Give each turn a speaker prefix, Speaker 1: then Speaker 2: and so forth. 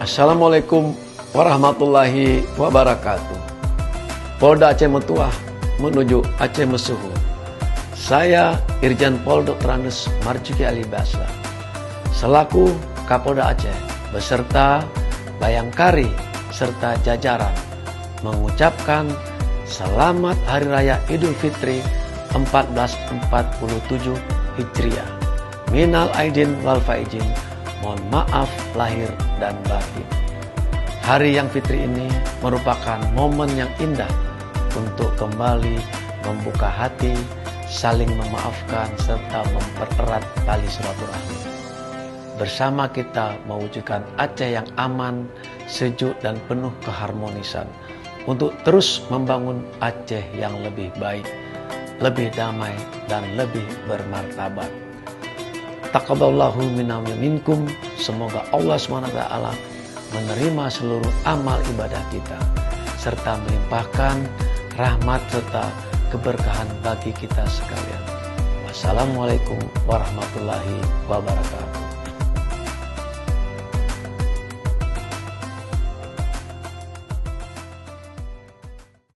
Speaker 1: Assalamualaikum warahmatullahi wabarakatuh. Polda Aceh Metuah menuju Aceh Mesuhu. Saya Irjen Pol Dr. Andes Marjuki Alibasa, selaku Kapolda Aceh beserta Bayangkari serta jajaran mengucapkan Selamat Hari Raya Idul Fitri 1447 Hijriah. Minal aidin wal faizin. Mohon maaf lahir dan batin. Hari yang fitri ini merupakan momen yang indah untuk kembali membuka hati, saling memaafkan, serta mempererat tali silaturahmi. Bersama kita mewujudkan Aceh yang aman, sejuk, dan penuh keharmonisan untuk terus membangun Aceh yang lebih baik, lebih damai, dan lebih bermartabat. Taqabbalallahu minna wa minkum. Semoga Allah SWT menerima seluruh amal ibadah kita serta melimpahkan rahmat serta keberkahan bagi kita sekalian. Wassalamualaikum warahmatullahi wabarakatuh.